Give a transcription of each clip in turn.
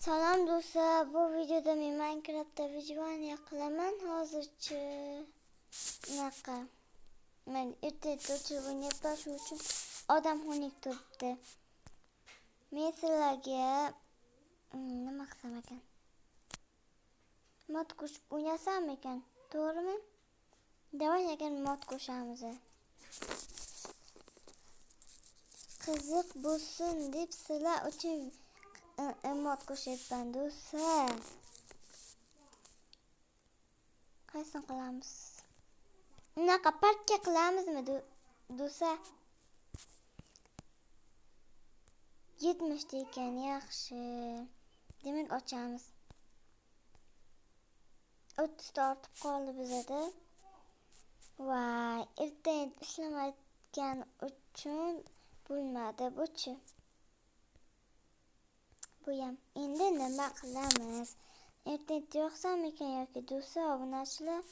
Salom do'stlar, bu videoda men Minecraftda vijvaniya qilaman. Hozircha bunaqa. Men ertaga o'chirib o'ynayapman, shuning uchun odam xo'nik turibdi. Men sizlarga nima qilsam ekan? Mod qo'shib o'ynasam ekan, to'g'rimi? Davay agar mod qo'shamiz. Qiziq bo'lsin deb sizlar uchun mod qo'shyapman do'stlar. Qaysin qilamiz? Unaqa parkka qilamizmi do'stlar? 70 ta ekan, yaxshi. Demak ochamiz. 30 ta ortib qoldi bizda. Voy, ertaga ishlamayotgan uchun bo'lmadi buchi. Bu ham endi nima qilamiz? Internet yo'qsam ekan yoki do'stlar obunachilar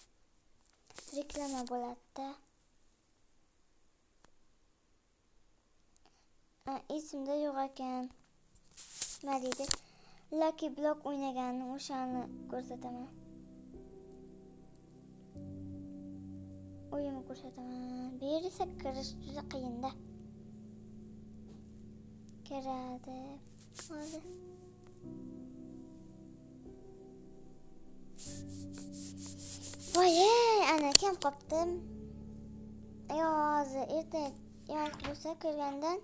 reklama bo'ladi-da. Esimda yo'q ekan. Nima deydi? Lucky Block o'ynaganim o'shani ko'rsataman. O'yinni ko'rsataman. Bu yerga esa kirish juda qiyin-da. Kiradi. Hozir. Voy, ana kim qopdim. Hozir ertaga yo'q bo'lsa kirgandan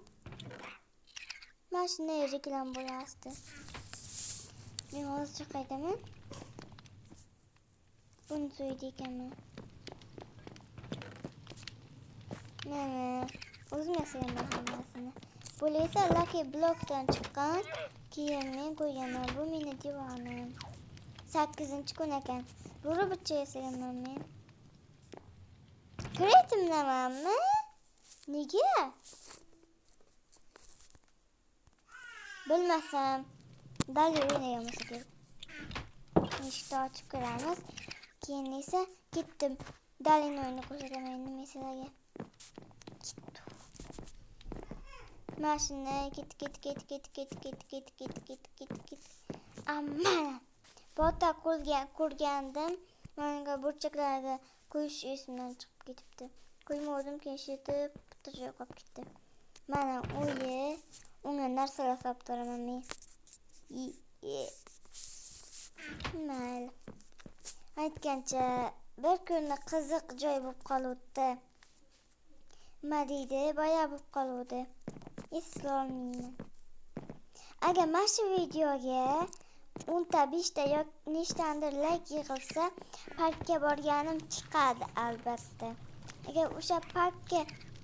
mashina reklam bo'lasdi. Men hozir chiqaydaman. Buni so'ydi ekanman. Mana o'zim yasaganman hammasini. Bu esa Lucky Block'dan chiqqan. Keyin men qo'yganman. Bu meni divonim. 8-kun ekan. Bu robotcha yasaganman men. Kreatimdamanmi? Nega? Bilmasam. Dali o'ynagan bo'lsa kerak. Eshikni ochib ko'ramiz. Keyin esa ketdim. Dalini o'yinni ko'rsataman nima sizlarga. Mashina ket. Amma bota ko'rgandim. Menga burchaklarga qo'yish esimdan chiqib ketibdi. Qo'ymadim, keyin shetib bitta joy qolib ketdi. Mana unga narsalar solib turaman men. Mayli. Aytgancha bir kuni qiziq joy bo'lib qoluvdi. Nima deydi? Boya bo'lib qoluvdi. Eslolmayman. Agar mana shu videoga 10 ta 5 ta yoki nechtandir like yig'ilsa, parkka borganim chiqadi albatta. Agar o'sha parkka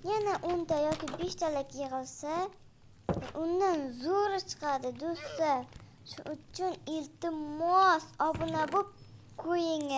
yana 10 ta yoki 5 ta like yig'ilsa, undan zo'ri chiqadi do'stlar. Shuning uchun iltimos obuna bo'lib qo'ying.